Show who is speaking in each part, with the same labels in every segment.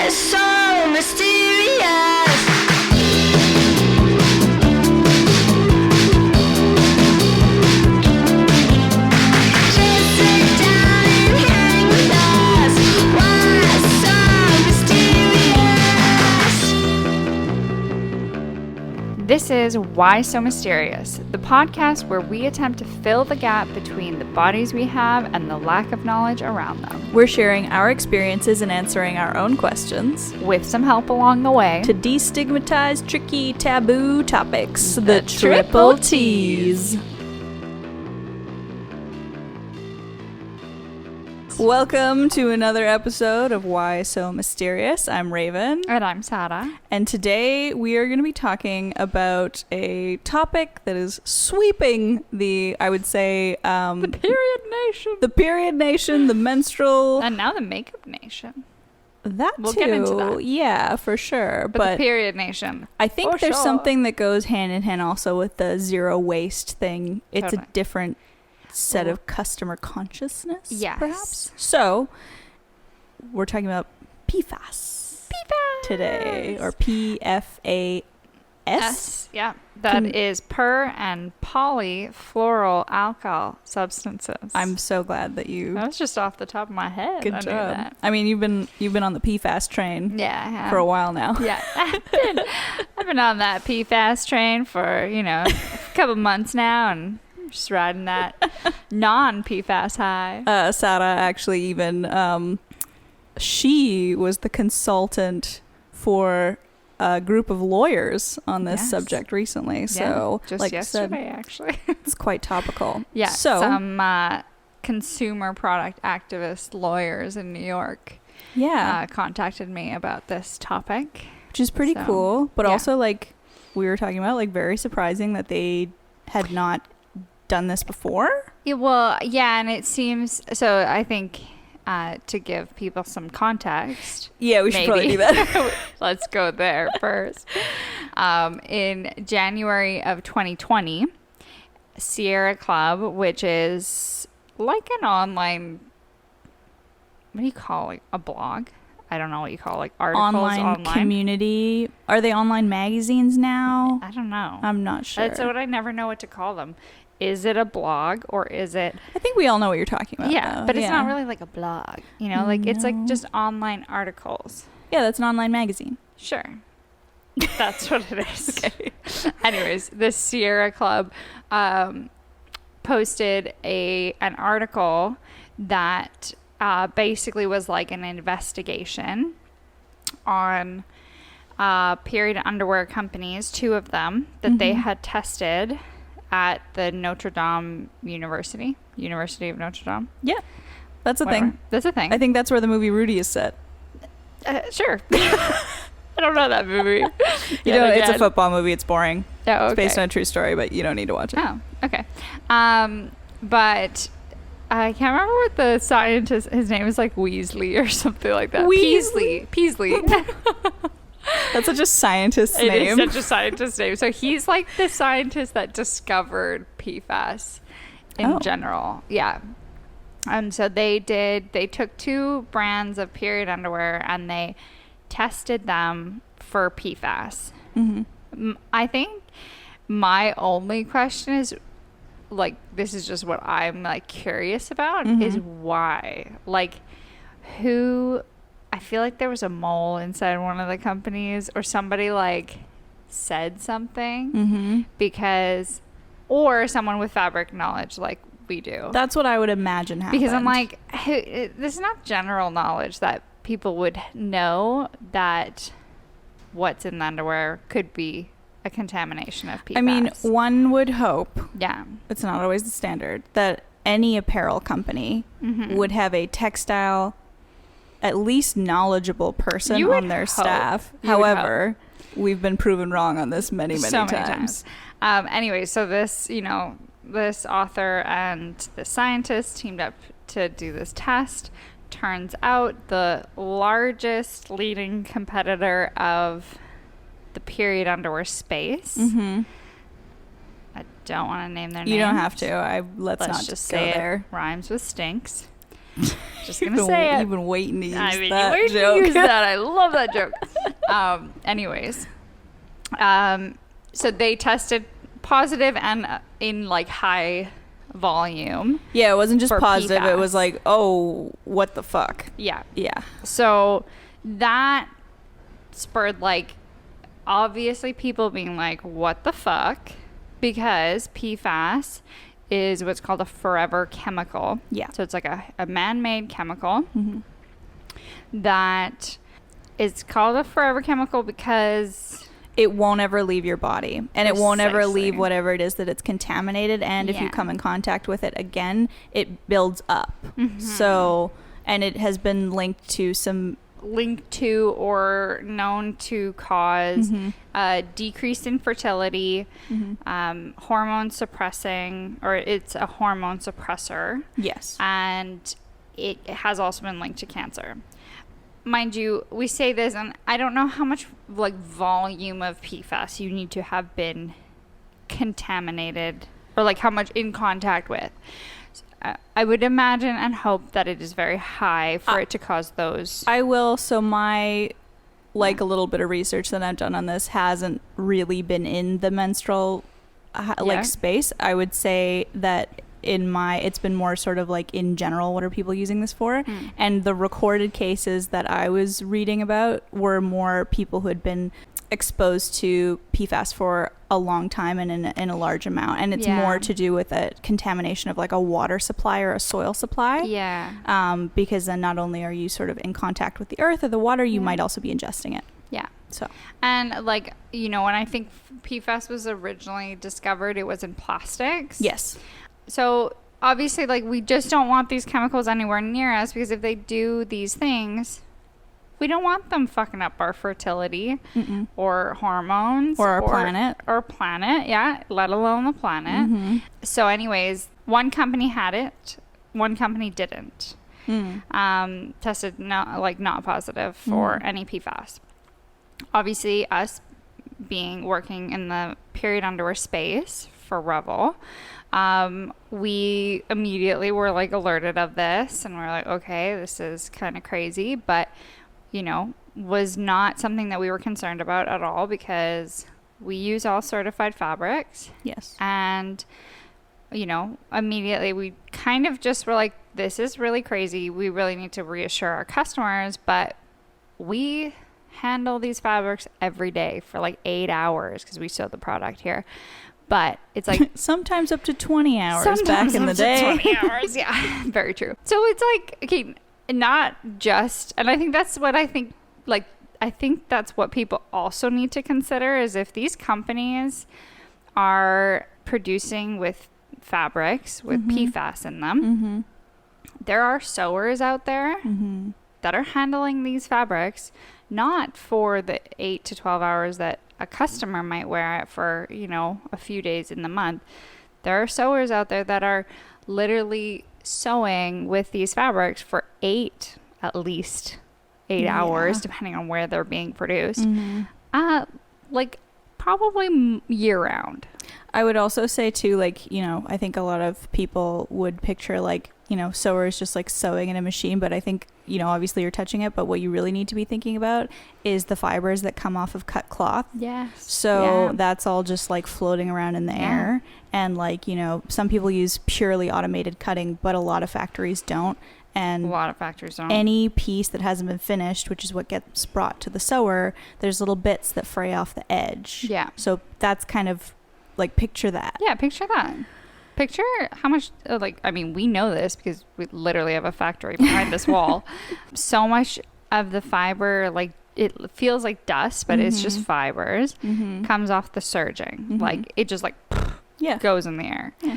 Speaker 1: Why so mysterious? Just sit down and hang with us. Why so mysterious?
Speaker 2: This is Why So Mysterious, the podcast where we attempt to fill the gap between the bodies we have and the lack of knowledge around them,
Speaker 3: We're sharing our experiences and answering our own questions
Speaker 2: with some help along the way.
Speaker 3: to destigmatize tricky, taboo topics.
Speaker 2: The triple T's.
Speaker 3: Welcome to another episode of Why So Mysterious. I'm Raven,
Speaker 2: And I'm Sara.
Speaker 3: and today we are going to be talking about a topic that is sweeping I would say,
Speaker 2: The Period Nation.
Speaker 3: the period nation, the menstrual,
Speaker 2: And now the Makeup Nation.
Speaker 3: that
Speaker 2: we'll
Speaker 3: too.
Speaker 2: get into that.
Speaker 3: Yeah, for sure.
Speaker 2: But the Period Nation.
Speaker 3: I think
Speaker 2: For
Speaker 3: there's
Speaker 2: sure.
Speaker 3: something that goes hand in hand also with the zero waste thing. It's
Speaker 2: Totally.
Speaker 3: a different set of customer consciousness,
Speaker 2: Yes.
Speaker 3: perhaps. So, we're talking about PFAS today, or PFAS.
Speaker 2: S. Yeah. That is per and polyfluoroalkyl substances.
Speaker 3: I'm so glad that you.
Speaker 2: That was just off the top of my head.
Speaker 3: Good
Speaker 2: I knew
Speaker 3: job.
Speaker 2: that.
Speaker 3: I mean, you've been on the PFAS train
Speaker 2: Yeah, I have.
Speaker 3: for a while now.
Speaker 2: Yeah, I've been on that PFAS train for, a couple months now, and just riding that non-PFAS high.
Speaker 3: Sara actually even, she was the consultant for a group of lawyers on this
Speaker 2: Yes.
Speaker 3: subject recently. So,
Speaker 2: just
Speaker 3: like
Speaker 2: yesterday,
Speaker 3: I
Speaker 2: actually.
Speaker 3: said, it's quite topical.
Speaker 2: Yeah,
Speaker 3: So,
Speaker 2: some consumer product activist lawyers in New York
Speaker 3: yeah,
Speaker 2: contacted me about this topic.
Speaker 3: which is pretty
Speaker 2: so,
Speaker 3: cool, but
Speaker 2: yeah.
Speaker 3: also, like we were talking about, like very surprising that they had not done this before.
Speaker 2: Yeah, well, yeah, and it seems so. I think to give people some context,
Speaker 3: Yeah, we should
Speaker 2: maybe.
Speaker 3: probably do that.
Speaker 2: Let's go there first. In January of 2020, Sierra Club, which is like an online, what do you call it? A blog? I don't know what you call like articles
Speaker 3: online community. Are they online magazines now?
Speaker 2: I don't know.
Speaker 3: I'm not sure.
Speaker 2: That's what I never know what to call them. Is it a blog or is it?
Speaker 3: I think we all know what you're talking about.
Speaker 2: Yeah,
Speaker 3: though.
Speaker 2: but it's not really like a blog. Like it's like
Speaker 3: No.
Speaker 2: just online articles.
Speaker 3: Yeah, that's an online magazine.
Speaker 2: Sure. That's what it is.
Speaker 3: Okay.
Speaker 2: Anyways, the Sierra Club posted an article that basically was like an investigation on period underwear companies, two of them, that they had tested at the Notre Dame University of Notre Dame.
Speaker 3: Yeah, that's a
Speaker 2: Whatever.
Speaker 3: thing.
Speaker 2: That's a thing.
Speaker 3: I think that's where the movie Rudy is set.
Speaker 2: Sure. I don't know that movie.
Speaker 3: It's a football movie. It's boring.
Speaker 2: Oh, okay.
Speaker 3: It's based on a true story, but you don't need to watch it.
Speaker 2: Oh, okay. But I can't remember what the scientist, his name is like Weasley or something like that.
Speaker 3: Weasley?
Speaker 2: Peasley.
Speaker 3: That's such a scientist's
Speaker 2: It
Speaker 3: name.
Speaker 2: is such a scientist's name. So he's like the scientist that discovered PFAS in general. Yeah. And so they took two brands of period underwear and they tested them for PFAS. I think my only question is, like, this is just what I'm like curious about, is why? Like, who? I feel like there was a mole inside one of the companies, or somebody like said something because, or someone with fabric knowledge like we do.
Speaker 3: That's what I would imagine happened.
Speaker 2: Because I'm like, hey, this is not general knowledge that people would know that what's in the underwear could be a contamination of PFAS.
Speaker 3: I mean, one would hope,
Speaker 2: yeah,
Speaker 3: it's not always the standard, that any apparel company would have a textile, at least knowledge-able person
Speaker 2: You would
Speaker 3: on their
Speaker 2: hope.
Speaker 3: staff.
Speaker 2: You would
Speaker 3: However, we've been proven wrong on this many times.
Speaker 2: Anyway, so this, this author and the scientist teamed up to do this test. Turns out the largest leading competitor of the period underwear space. I don't want to name their names.
Speaker 3: You don't have to. Let's
Speaker 2: Let's
Speaker 3: not
Speaker 2: just
Speaker 3: go
Speaker 2: say
Speaker 3: there.
Speaker 2: it rhymes with stinks. Just gonna say it.
Speaker 3: You've been waiting to use
Speaker 2: I mean,
Speaker 3: that
Speaker 2: you
Speaker 3: joke.
Speaker 2: use that. I love that joke. Anyways, so they tested positive and in like high volume.
Speaker 3: Yeah, it wasn't just
Speaker 2: for
Speaker 3: positive. It
Speaker 2: PFAS.
Speaker 3: was like, oh, what the fuck?
Speaker 2: Yeah.
Speaker 3: Yeah.
Speaker 2: So that spurred like obviously people being like, what the fuck? Because PFAS is what's called a forever chemical.
Speaker 3: Yeah.
Speaker 2: So it's like a man-made chemical
Speaker 3: Mm-hmm.
Speaker 2: that is called a forever chemical because
Speaker 3: It won't ever leave your body, and it won't ever
Speaker 2: Precisely.
Speaker 3: leave whatever it is that it's contaminated. And if you
Speaker 2: Yeah.
Speaker 3: come in contact with it again, it builds up.
Speaker 2: Mm-hmm.
Speaker 3: So, and it has been linked to some.
Speaker 2: linked to or known to cause decreased infertility, hormone suppressing, or it's a hormone suppressor,
Speaker 3: Yes.
Speaker 2: and it has also been linked to cancer. Mind you, we say this, and I don't know how much like volume of PFAS you need to have been contaminated, or like how much in contact with. I would imagine and hope that it is very high for it to cause those.
Speaker 3: I will. So my, like, a little bit of research that I've done on this hasn't really been in the menstrual
Speaker 2: Yeah.
Speaker 3: like space. I would say that it's been more sort of like in general, what are people using this for? And the recorded cases that I was reading about were more people who had been exposed to PFAS for a long time and in a large amount, and it's
Speaker 2: Yeah.
Speaker 3: more to do with a contamination of like a water supply or a soil supply.
Speaker 2: Yeah.
Speaker 3: Because then not only are you sort of in contact with the earth or the water, you
Speaker 2: Yeah.
Speaker 3: might also be ingesting it.
Speaker 2: Yeah.
Speaker 3: So
Speaker 2: And like, you know, when I think PFAS was originally discovered, it was in plastics.
Speaker 3: yes,
Speaker 2: So obviously, like, we just don't want these chemicals anywhere near us, because if they do these things, we don't want them fucking up our fertility or hormones
Speaker 3: or our planet.
Speaker 2: Or planet, yeah, let alone the planet.
Speaker 3: Mm-hmm.
Speaker 2: So anyways, one company had it, one company didn't. Tested not positive for any PFAS. Obviously, us working in the period underwear space for Revel, we immediately were like alerted of this, and we're like, okay, this is kind of crazy, but you know, was not something that we were concerned about at all, because we use all certified fabrics.
Speaker 3: Yes.
Speaker 2: And you know, immediately we kind of just were like, this is really crazy. We really need to reassure our customers, but we handle these fabrics every day for like 8 hours because we sew the product here. But it's like
Speaker 3: Sometimes up to 20 hours
Speaker 2: sometimes
Speaker 3: back in the
Speaker 2: up to
Speaker 3: day.
Speaker 2: 20 hours, yeah. Very true. So it's like, okay, not just, and I think that's what I think that's what people also need to consider, is if these companies are producing with fabrics with PFAS in them, there are sewers out there that are handling these fabrics not for the 8 to 12 hours that a customer might wear it for, you know, a few days in the month. There are sewers out there that are literally sewing with these fabrics for at least 8 hours, depending on where they're being produced. Like probably year round.
Speaker 3: I would also say too, like, you know, I think a lot of people would picture like, you know, sewers just like sewing in a machine, but I think, you know, obviously you're touching it, but what you really need to be thinking about is the fibers that come off of cut cloth.
Speaker 2: Yes.
Speaker 3: So that's all just like floating around in the air. And like, you know, some people use purely automated cutting, but a lot of factories don't. And
Speaker 2: A lot of factories don't.
Speaker 3: any piece that hasn't been finished, which is what gets brought to the sewer, there's little bits that fray off the edge.
Speaker 2: Yeah.
Speaker 3: So that's kind of like, picture that.
Speaker 2: Yeah, picture that. Picture how much, I mean, we know this because we literally have a factory behind this wall. So much of the fiber, like, it feels like dust, but it's just fibers, comes off the serging. Like, it just, like, goes in the air.
Speaker 3: Yeah.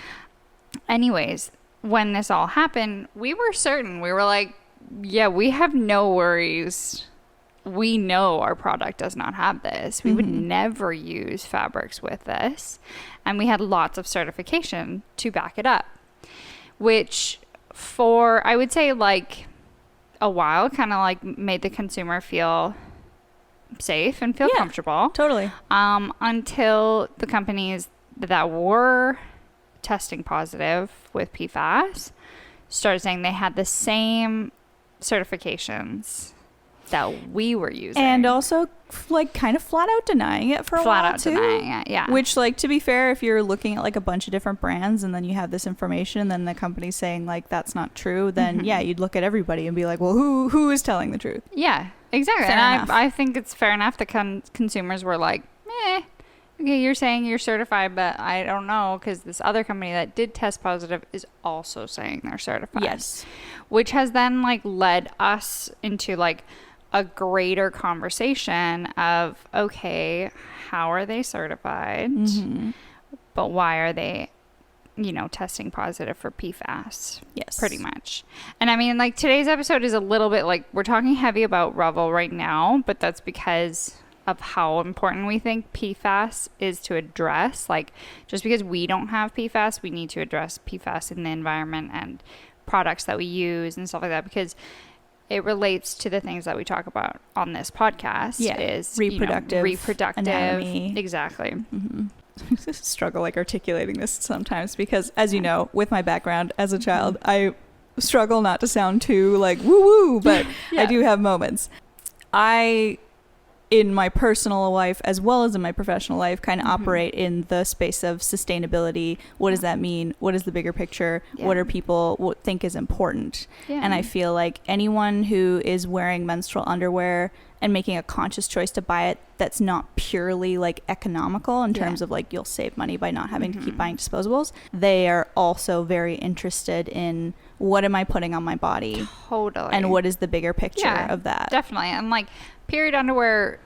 Speaker 2: Anyways, when this all happened, we were certain. We were like, yeah, we have no worries. We know our product does not have this. We would never use fabrics with this. And we had lots of certification to back it up, which for, I would say, like a while, kind of like made the consumer feel safe and feel comfortable.
Speaker 3: Totally.
Speaker 2: Until the companies that were testing positive with PFAS started saying they had the same certifications that we were using.
Speaker 3: And also, like, kind of flat out denying it for a while, too.
Speaker 2: Denying it, yeah.
Speaker 3: Which, like, to be fair, if you're looking at, like, a bunch of different brands and then you have this information and then the company's saying, like, that's not true, then, yeah, you'd look at everybody and be like, well, who is telling the truth?
Speaker 2: Yeah, exactly.
Speaker 3: Fair
Speaker 2: and
Speaker 3: enough.
Speaker 2: I think it's fair enough that consumers were like, okay, you're saying you're certified, but I don't know, because this other company that did test positive is also saying they're certified.
Speaker 3: Yes.
Speaker 2: Which has then, like, led us into, like, a greater conversation of, okay, how are they certified? But why are they, you know, testing positive for PFAS?
Speaker 3: Yes.
Speaker 2: Pretty much. And I mean, like, today's episode is a little bit like, we're talking heavy about Revel right now, but that's because of how important we think PFAS is to address. Like, just because we don't have PFAS, we need to address PFAS in the environment and products that we use and stuff like that, because it relates to the things that we talk about on this podcast.
Speaker 3: Yeah.
Speaker 2: Is
Speaker 3: Reproductive anatomy.
Speaker 2: Exactly.
Speaker 3: Struggle, like, articulating this sometimes because, as you know, with my background as a child, I struggle not to sound too, like, woo-woo, but
Speaker 2: Yeah.
Speaker 3: I do have moments. In my personal life as well as in my professional life, kind of operate in the space of sustainability. What does that mean? What is the bigger picture?
Speaker 2: Yeah.
Speaker 3: What are people think is important?
Speaker 2: Yeah.
Speaker 3: And I feel like anyone who is wearing menstrual underwear and making a conscious choice to buy it that's not purely, like, economical in terms of, like, you'll save money by not having to keep buying disposables, they are also very interested in what am I putting on my body?
Speaker 2: Totally.
Speaker 3: And what is the bigger picture of that?
Speaker 2: Definitely. And, like, period underwear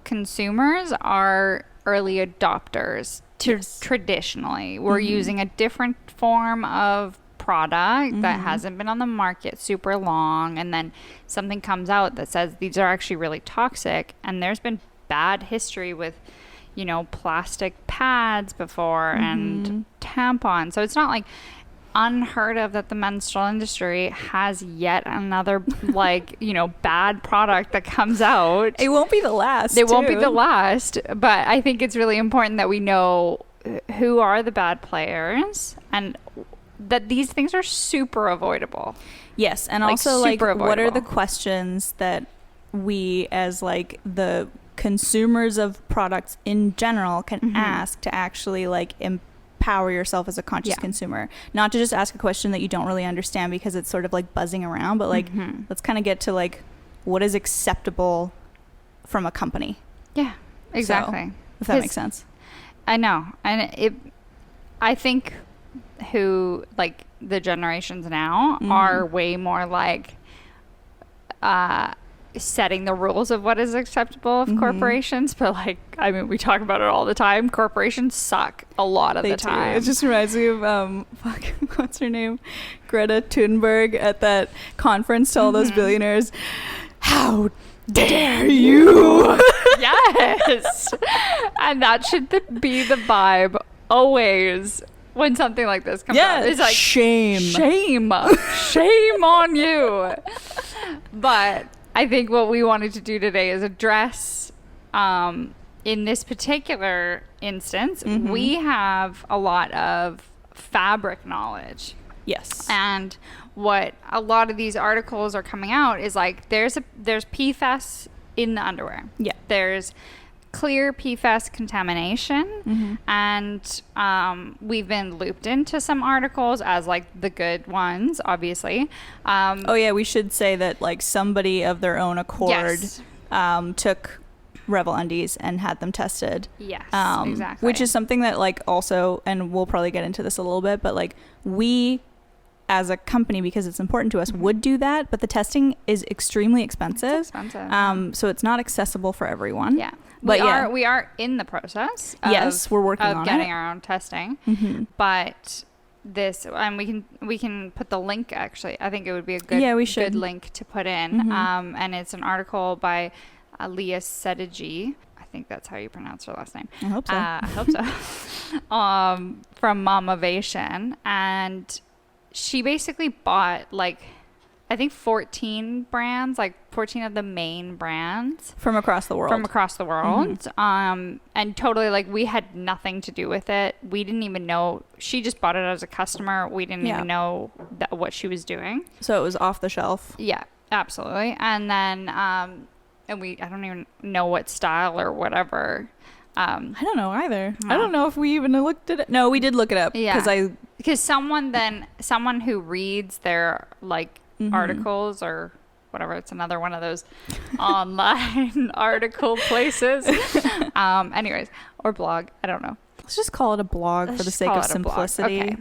Speaker 2: consumers are early adopters to traditionally. We're using a different form of product that hasn't been on the market super long, and then something comes out that says these are actually really toxic, and there's been bad history with, you know, plastic pads before and tampons. So it's not like unheard of that the menstrual industry has yet another, like, you know, bad product that comes out.
Speaker 3: It won't be the last.
Speaker 2: It won't be the last, but I think it's really important that we know who are the bad players and that these things are super avoidable.
Speaker 3: Yes, and
Speaker 2: Like,
Speaker 3: also, like,
Speaker 2: super
Speaker 3: what are the
Speaker 2: avoidable.
Speaker 3: questions that we as, like, the consumers of products in general can ask to actually, like, empower yourself as a conscious consumer? Not to just ask a question that you don't really understand because it's sort of, like, buzzing around, but, like, let's kind of get to, like, what is acceptable from a company.
Speaker 2: Yeah, exactly.
Speaker 3: So, if that makes sense.
Speaker 2: I know. And I think who, like, the generations now are way more like setting the rules of what is acceptable of corporations, but, like, I mean, we talk about it all the time. Corporations suck a lot of the time.
Speaker 3: It just reminds me of what's her name, Greta Thunberg at that conference to all those billionaires. How dare you?
Speaker 2: Yes. And that should be the vibe always when something like this comes out. It's like,
Speaker 3: shame
Speaker 2: on you. But I think what we wanted to do today is address, in this particular instance, we have a lot of fabric knowledge.
Speaker 3: Yes.
Speaker 2: And what a lot of these articles are coming out is, like, there's PFAS in the underwear.
Speaker 3: Yeah.
Speaker 2: There's clear PFAS contamination, and we've been looped into some articles as, like, the good ones, obviously.
Speaker 3: Oh yeah, we should say that, like, somebody of their own accord took Revel undies and had them tested.
Speaker 2: Yes, exactly.
Speaker 3: Which is something that, like, also, and we'll probably get into this a little bit, but, like, we as a company, because it's important to us, would do that, but the testing is extremely expensive.
Speaker 2: It's expensive.
Speaker 3: So it's not accessible for everyone.
Speaker 2: Yeah.
Speaker 3: But
Speaker 2: we are in the process
Speaker 3: yes, we're working on
Speaker 2: getting
Speaker 3: it.
Speaker 2: our own testing. But this, and we can put the link, actually. I think it would be a good link to put in. And it's an article by Leah Sedigi. I think that's how you pronounce her last name.
Speaker 3: I hope so.
Speaker 2: I hope so. From Momavation, and she basically bought, like, I think 14 brands, like 14 of the main brands
Speaker 3: from across the world.
Speaker 2: And totally, like, we had nothing to do with it. We didn't even know. She just bought it as a customer. We didn't even know what she was doing.
Speaker 3: So it was off the shelf.
Speaker 2: Yeah. Absolutely. And then, I don't even know what style or whatever.
Speaker 3: I don't know either. No. I don't know if we even looked at it. No, we did look it up.
Speaker 2: Yeah. Because someone who reads their like articles or whatever, it's another one of those online article places. Anyways, or blog. I don't know.
Speaker 3: Let's just call it a blog for the sake of simplicity. Okay.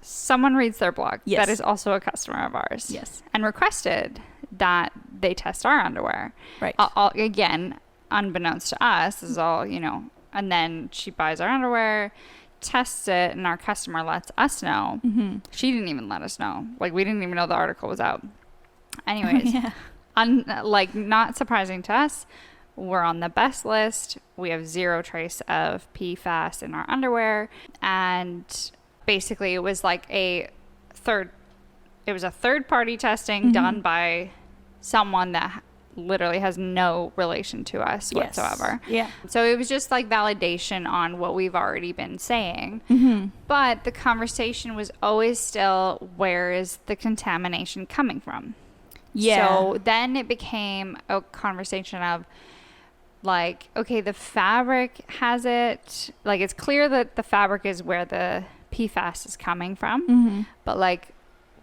Speaker 2: Someone reads their blog.
Speaker 3: Yes.
Speaker 2: That is also a customer of ours.
Speaker 3: Yes.
Speaker 2: And requested that they test our underwear.
Speaker 3: Right.
Speaker 2: Again, unbeknownst to us, this is all, and then she buys our underwear, tests it, and our customer lets us know. Mm-hmm. She didn't even let us know. Like, we didn't even know the article was out. Anyways, not surprising to us, we're on the best list. We have zero trace of PFAS in our underwear. And basically it was like a third party testing done by someone that literally has no relation to us whatsoever.
Speaker 3: Yeah.
Speaker 2: So it was just like validation on what we've already been saying. Mm-hmm. But the conversation was always still, where is the contamination coming from?
Speaker 3: Yeah.
Speaker 2: So then it became a conversation of like, okay, the fabric has it. Like, it's clear that the fabric is where the PFAS is coming from. But like,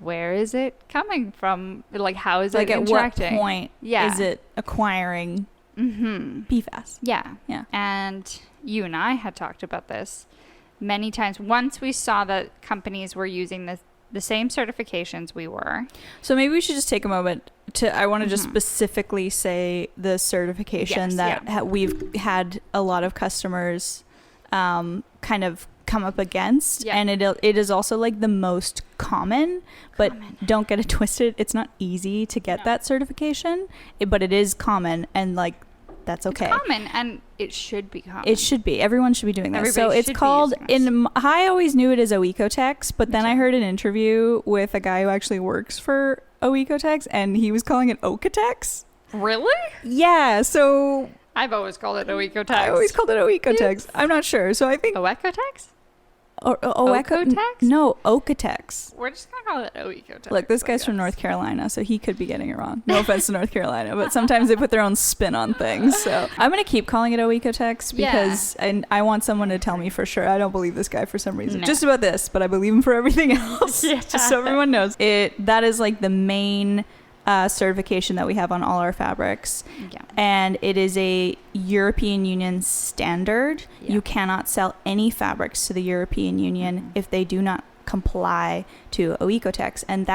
Speaker 2: where is it coming from? Like, how is it interacting?
Speaker 3: At what point is it acquiring PFAS?
Speaker 2: Yeah. And you and I had talked about this many times. Once we saw that companies were using the same certifications we were.
Speaker 3: So maybe we should just take a moment I want to just specifically say the certification we've had a lot of customers kind of come up against, and it is also like the most common, but don't get it twisted, it's not easy to get that certification, but it is common, and like that's okay.
Speaker 2: It's common, and it should be common.
Speaker 3: It should be. Everyone should be doing this. So it's called, I always knew it as Oecotex, but then I heard an interview with a guy who actually works for Oecotex, and he was calling it Oecotex.
Speaker 2: Really?
Speaker 3: Yeah, so
Speaker 2: I've always called it Oecotex.
Speaker 3: I always called it Oecotex. I'm not sure. So I think
Speaker 2: Oecotex?
Speaker 3: Oecotex? No, Oecotex.
Speaker 2: We're just going to call it Oecotex.
Speaker 3: Look, this guy's from North Carolina, so he could be getting it wrong. No offense to North Carolina, but sometimes they put their own spin on things. So I'm going to keep calling it Oecotex because I want someone to tell me for sure. I don't believe this guy for some reason. No. Just about this, but I believe him for everything else. Just so everyone knows. That is like the main certification that we have on all our fabrics, and it is a European Union standard. You cannot sell any fabrics to the European Union if they do not comply to Oecotex, and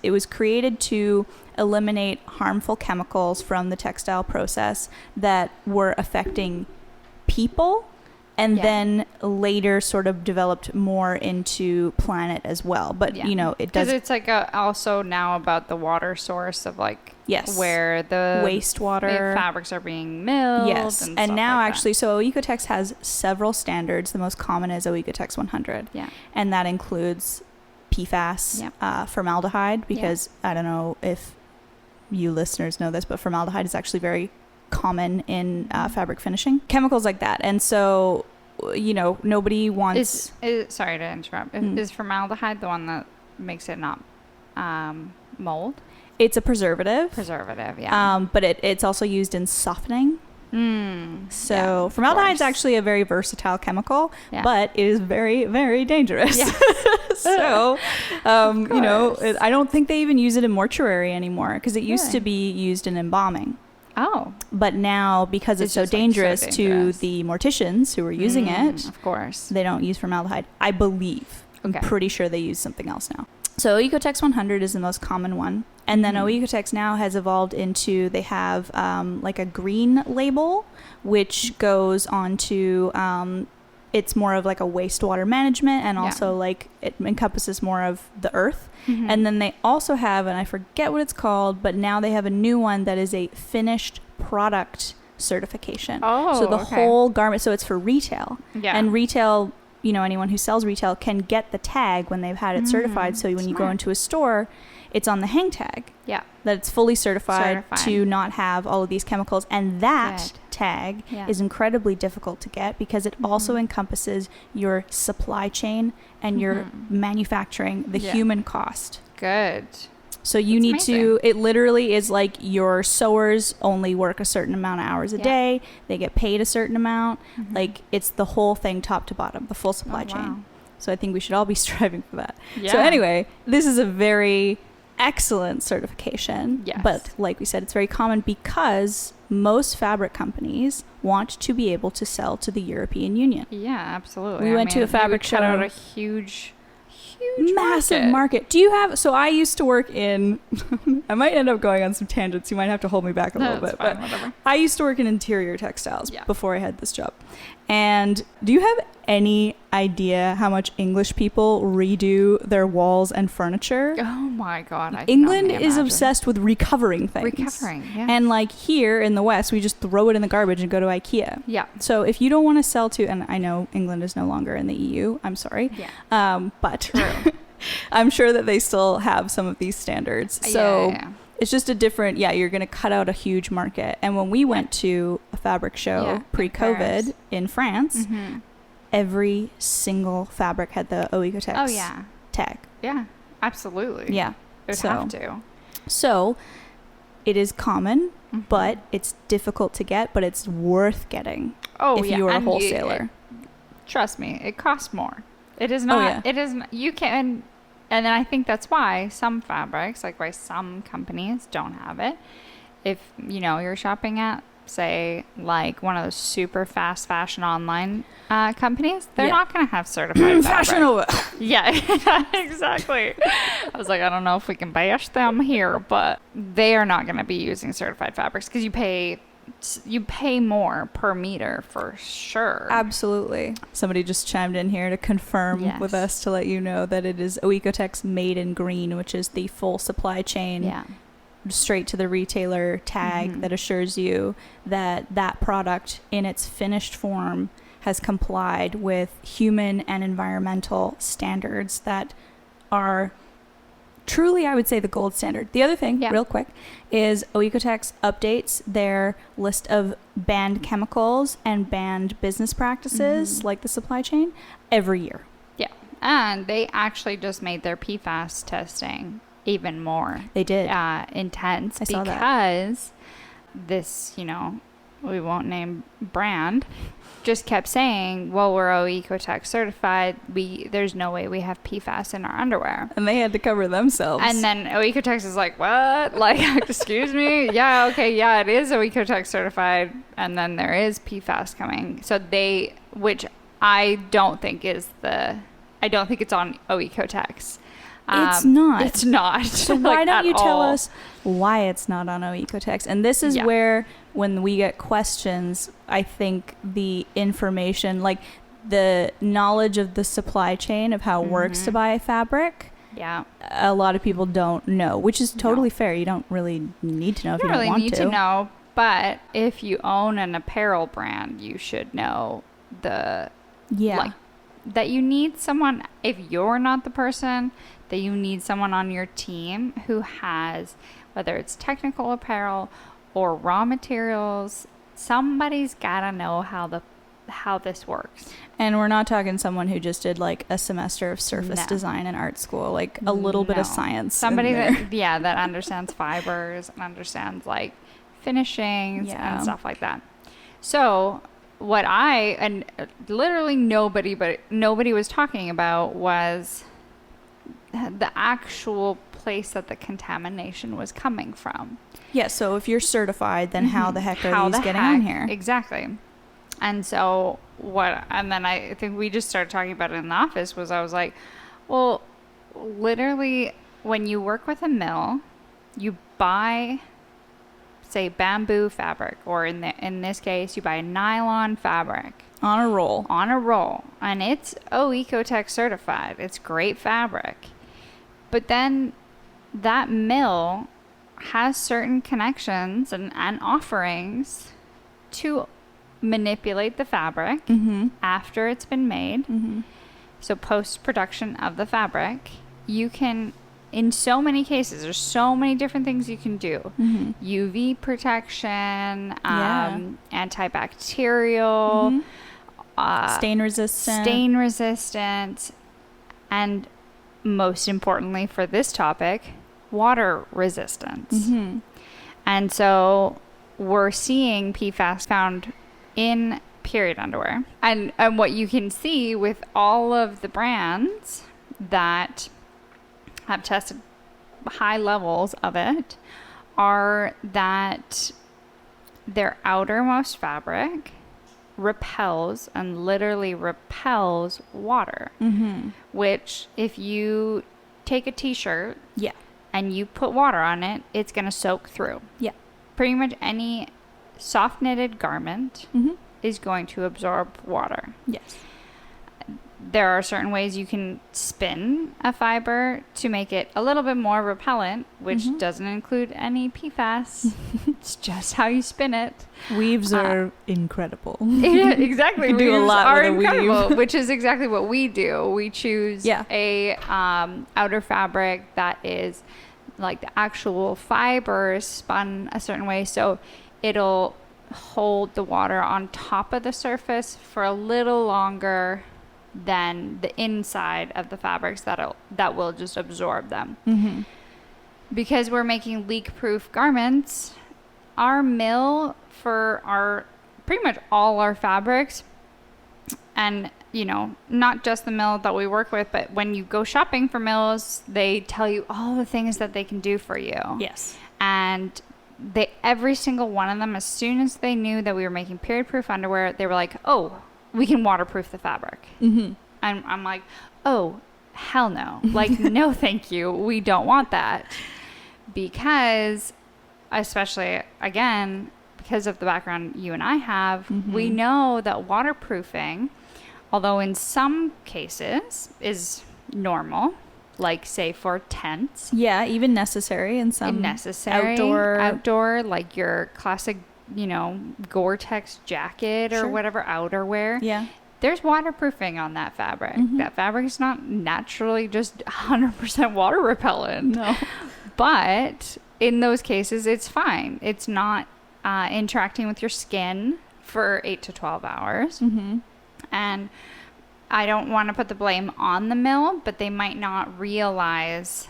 Speaker 3: it was created to eliminate harmful chemicals from the textile process that were affecting people, and then later sort of developed more into planet as well. But, it does...
Speaker 2: Because it's like also now about the water source of like where the
Speaker 3: wastewater
Speaker 2: fabrics are being milled.
Speaker 3: Yes, and now like actually, so Oecotex has several standards. The most common is Oecotex 100. Yeah. And that includes PFAS, formaldehyde, because I don't know if you listeners know this, but formaldehyde is actually very common in fabric finishing, chemicals like that. And so nobody wants
Speaker 2: sorry to interrupt, is formaldehyde the one that makes it not mold?
Speaker 3: It's a preservative, but it's also used in softening. So formaldehyde is actually a very versatile chemical, but it is very, very dangerous. So I don't think they even use it in mortuary anymore, because it used to be used in embalming.
Speaker 2: Oh.
Speaker 3: But now, because it's so dangerous to the morticians who are using it,
Speaker 2: of course,
Speaker 3: they don't use formaldehyde. I believe. I'm pretty sure they use something else now. So Oecotex 100 is the most common one. And then Oecotex now has evolved into, they have like a green label, which goes on to, it's more of like a wastewater management, and also like it encompasses more of the earth. And then they also have, and I forget what it's called, but now they have a new one that is a finished product certification. So the whole garment, so it's for retail. And retail, anyone who sells retail can get the tag when they've had it certified. So when you go into a store, it's on the hang tag. That it's fully certified to not have all of these chemicals. And that tag is incredibly difficult to get, because it also encompasses your supply chain and your manufacturing, the human cost.
Speaker 2: Good.
Speaker 3: So you
Speaker 2: That's
Speaker 3: need
Speaker 2: amazing.
Speaker 3: to, it literally is like your sewers only work a certain amount of hours a
Speaker 2: Yeah.
Speaker 3: day. They get paid a certain amount. Like it's the whole thing top to bottom, the full supply
Speaker 2: Oh,
Speaker 3: chain.
Speaker 2: wow.
Speaker 3: So I think we should all be striving for that.
Speaker 2: Yeah.
Speaker 3: So anyway, this is a very excellent certification.
Speaker 2: Yes.
Speaker 3: But like we said, it's very common because most fabric companies want to be able to sell to the European Union.
Speaker 2: Yeah, absolutely.
Speaker 3: We went to a fabric
Speaker 2: cut out
Speaker 3: show.
Speaker 2: a huge
Speaker 3: Massive market. Do you have, so I used to work in, I might end up going on some tangents. You might have to hold me back a
Speaker 2: No,
Speaker 3: little
Speaker 2: it's
Speaker 3: bit.
Speaker 2: fine,
Speaker 3: But
Speaker 2: whatever.
Speaker 3: I used to work in interior textiles
Speaker 2: Yeah.
Speaker 3: before I had this job. And do you have any idea how much English people redo their walls and furniture?
Speaker 2: Oh my god! I can
Speaker 3: England
Speaker 2: only
Speaker 3: is
Speaker 2: imagine.
Speaker 3: obsessed with recovering things.
Speaker 2: Recovering, yeah.
Speaker 3: And like here in the West, we just throw it in the garbage and go to IKEA.
Speaker 2: Yeah.
Speaker 3: So if you don't want to sell to, and I know England is no longer in the EU, I'm sorry.
Speaker 2: Yeah.
Speaker 3: But I'm sure that they still have some of these standards. So
Speaker 2: yeah.
Speaker 3: it's just a different, you're going to cut out a huge market. And when we went to a fabric show
Speaker 2: Yeah, in
Speaker 3: pre-COVID
Speaker 2: Paris.
Speaker 3: in France,
Speaker 2: Mhm.
Speaker 3: every single fabric had the Oecotex
Speaker 2: Oh yeah.
Speaker 3: tag.
Speaker 2: Yeah. Absolutely.
Speaker 3: Yeah.
Speaker 2: It would
Speaker 3: So-
Speaker 2: have to.
Speaker 3: So it is common,
Speaker 2: Mhm.
Speaker 3: but it's difficult to get, but it's worth getting
Speaker 2: Oh
Speaker 3: if
Speaker 2: yeah.
Speaker 3: you are a
Speaker 2: and
Speaker 3: wholesaler.
Speaker 2: Trust me, it costs more. It is not.
Speaker 3: yeah.
Speaker 2: It isn't. You can, and then I think that's why some fabrics, like why some companies don't have it. If you're shopping at, say, like one of those super fast fashion online companies, they're
Speaker 3: Yeah.
Speaker 2: not going to have certified
Speaker 3: Fashion
Speaker 2: fabric.
Speaker 3: Nova.
Speaker 2: Yeah, exactly. I was like, I don't know if we can bash them here, but they are not going to be using certified fabrics because you pay more per meter for sure.
Speaker 3: Absolutely. Somebody just chimed in here to confirm
Speaker 2: Yes.
Speaker 3: with us to let you know that it is Oecotex made in green, which is the full supply chain,
Speaker 2: Yeah.
Speaker 3: straight to the retailer tag
Speaker 2: Mhm.
Speaker 3: that assures you that that product in its finished form has complied with human and environmental standards that are truly, I would say, the gold standard. The other thing,
Speaker 2: Yeah.
Speaker 3: real quick, is Oecotex updates their list of banned chemicals and banned business practices,
Speaker 2: Mhm.
Speaker 3: like the supply chain, every year.
Speaker 2: Yeah. And they actually just made their PFAS testing even more
Speaker 3: They did.
Speaker 2: intense
Speaker 3: I saw that.
Speaker 2: because this, we won't name brand, just kept saying, well, we're Oecotex certified. There's no way we have PFAS in our underwear.
Speaker 3: And they had to cover themselves.
Speaker 2: And then Oecotex is like, what? Like, excuse me? Yeah, okay, yeah, it is Oecotex certified. And then there is PFAS coming. So which I don't think it's on Oecotex.
Speaker 3: It's not.
Speaker 2: It's not.
Speaker 3: So why
Speaker 2: like,
Speaker 3: don't
Speaker 2: at
Speaker 3: you tell
Speaker 2: all.
Speaker 3: us why it's not on Oecotex? And this is
Speaker 2: Yeah.
Speaker 3: where, when we get questions, I think the information, like the knowledge of the supply chain of how it works to
Speaker 2: Mhm.
Speaker 3: buy a fabric,
Speaker 2: Yeah.
Speaker 3: a lot of people don't know, which is
Speaker 2: No.
Speaker 3: totally fair. You don't really need to know if
Speaker 2: You
Speaker 3: you
Speaker 2: don't
Speaker 3: don't
Speaker 2: really
Speaker 3: want
Speaker 2: need to know, but if you own an apparel brand, you should know
Speaker 3: Yeah.
Speaker 2: like that you need someone, if you're not the person, that you need someone on your team who has, whether it's technical apparel or raw materials, somebody's got to know how this works.
Speaker 3: And we're not talking someone who just did like a semester of surface
Speaker 2: No.
Speaker 3: design in art school, like a little bit of
Speaker 2: No.
Speaker 3: science.
Speaker 2: Somebody
Speaker 3: in there.
Speaker 2: that understands fibers and understands like finishings
Speaker 3: Yeah.
Speaker 2: and stuff like that. So literally nobody was talking about was the actual place that the contamination was coming from.
Speaker 3: Yeah, so if you're certified, then how the heck are these getting on here?
Speaker 2: Exactly. And so and then I think we just started talking about it in the office I was like, well, literally when you work with a mill, you buy, say, bamboo fabric, or in this case, you buy nylon fabric.
Speaker 3: On a roll.
Speaker 2: On a roll. And it's Oecotex certified. It's great fabric. But then that mill has certain connections and offerings to manipulate the fabric
Speaker 3: Mm-hmm.
Speaker 2: after it's been made.
Speaker 3: Mm-hmm.
Speaker 2: So post-production of the fabric, you can, in so many cases, there's so many different things you can do.
Speaker 3: Mm-hmm.
Speaker 2: UV protection,
Speaker 3: Yeah.
Speaker 2: antibacterial,
Speaker 3: Stain resistant.
Speaker 2: stain resistant, and most importantly for this topic, water resistance.
Speaker 3: Mm-hmm.
Speaker 2: And so we're seeing PFAS found in period underwear. And what you can see with all of the brands that have tested high levels of it are that their outermost fabric repels and literally repels water.
Speaker 3: Mm-hmm.
Speaker 2: Which if you take a t-shirt
Speaker 3: Yeah.
Speaker 2: and you put water on it, it's going to soak through.
Speaker 3: Yeah.
Speaker 2: Pretty much any soft knitted garment
Speaker 3: Mm-hmm.
Speaker 2: is going to absorb water.
Speaker 3: Yes.
Speaker 2: There are certain ways you can spin a fiber to make it a little bit more repellent, which
Speaker 3: Mhm.
Speaker 2: doesn't include any PFAS. It's just how you spin it.
Speaker 3: Weaves are incredible.
Speaker 2: Yeah, exactly.
Speaker 3: You can do a
Speaker 2: Weaves
Speaker 3: lot
Speaker 2: are
Speaker 3: with a weave.
Speaker 2: incredible, which is exactly what we do. We choose a outer fabric that is like the actual fibers spun a certain way, so it'll hold the water on top of the surface for a little longer than the inside of the fabrics that will just absorb them.
Speaker 3: Mm-hmm.
Speaker 2: Because we're making leak-proof garments, our mill for our pretty much all our fabrics, and you know, not just the mill that we work with, but when you go shopping for mills, they tell you all the things that they can do for you.
Speaker 3: Yes.
Speaker 2: And every single one of them, as soon as they knew that we were making period-proof underwear, they were like, "Oh, we can waterproof the fabric."
Speaker 3: Mm-hmm.
Speaker 2: And I'm like, "Oh, hell no. Like, no, thank you. We don't want that." Because, especially, again, because of the background you and I have,
Speaker 3: Mm-hmm.
Speaker 2: we know that waterproofing, although in some cases is normal, like, say, for tents.
Speaker 3: Yeah, even necessary in some
Speaker 2: outdoor, like your classic, you know, Gore-Tex jacket or
Speaker 3: Sure.
Speaker 2: whatever outerwear.
Speaker 3: Yeah.
Speaker 2: There's waterproofing on that fabric.
Speaker 3: Mhm.
Speaker 2: That fabric is not naturally just 100% water repellent.
Speaker 3: No.
Speaker 2: But in those cases, it's fine. It's not interacting with your skin for 8 to 12 hours.
Speaker 3: Mm-hmm.
Speaker 2: And I don't want to put the blame on the mill, but they might not realize,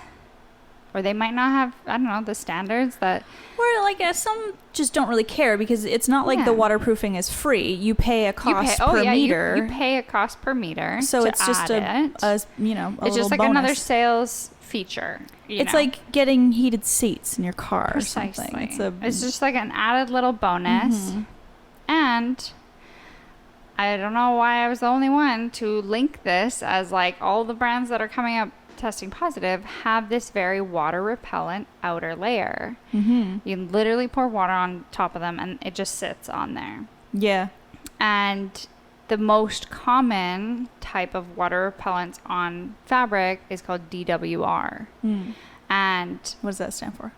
Speaker 2: or they might not have, I don't know, the standards that...
Speaker 3: Or like some just don't really care because it's not like the
Speaker 2: Yeah.
Speaker 3: waterproofing is free. You pay a cost per meter.
Speaker 2: You pay a cost per meter.
Speaker 3: So
Speaker 2: to
Speaker 3: it's just
Speaker 2: add it.
Speaker 3: a
Speaker 2: It's just like
Speaker 3: bonus.
Speaker 2: another sales feature.
Speaker 3: It's
Speaker 2: know?
Speaker 3: like getting heated seats in your car or
Speaker 2: Precisely.
Speaker 3: something.
Speaker 2: It's just like an added little bonus.
Speaker 3: Mhm.
Speaker 2: And I don't know why I was the only one to link this as like all the brands that are coming up testing positive have this very water repellent outer layer.
Speaker 3: Mm-hmm.
Speaker 2: You literally pour water on top of them and it just sits on there.
Speaker 3: Yeah.
Speaker 2: And the most common type of water repellent on fabric is called DWR.
Speaker 3: Mm.
Speaker 2: And
Speaker 3: What does that stand for?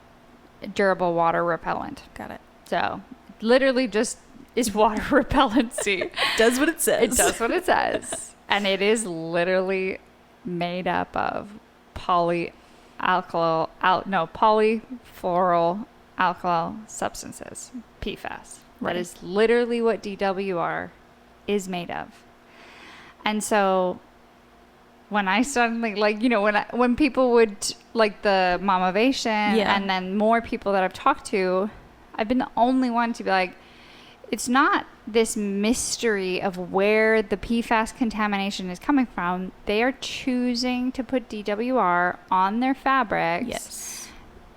Speaker 2: durable water repellent.
Speaker 3: Got it.
Speaker 2: So literally just is water repellency.
Speaker 3: Does what it says.
Speaker 2: It does what it says. And it is literally made up of polyfluoral alkyl substances, PFAS.
Speaker 3: Right.
Speaker 2: That is literally what DWR is made of. And so when I suddenly, like, you know, when people would, like the Momavation
Speaker 3: Yeah.
Speaker 2: and then more people that I've talked to, I've been the only one to be like, it's not this mystery of where the PFAS contamination is coming from. They are choosing to put DWR on their fabrics
Speaker 3: Yes.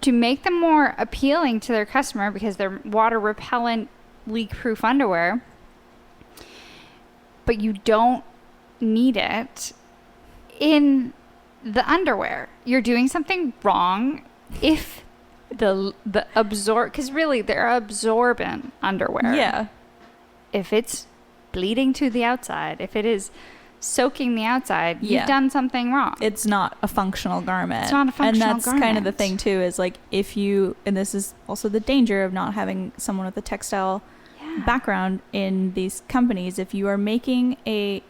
Speaker 2: to make them more appealing to their customer because they're water repellent, leak-proof underwear. But you don't need it in the underwear. You're doing something wrong if the absorb, because really they're absorbent underwear.
Speaker 3: Yeah.
Speaker 2: If it's bleeding to the outside, if it is soaking the outside,
Speaker 3: Yeah.
Speaker 2: you've done something wrong.
Speaker 3: It's not a functional garment.
Speaker 2: It's not a functional
Speaker 3: And that's kind of the
Speaker 2: garment.
Speaker 3: thing too, is like if you, and this is also the danger of not having someone with a textile background in these companies, if you are making a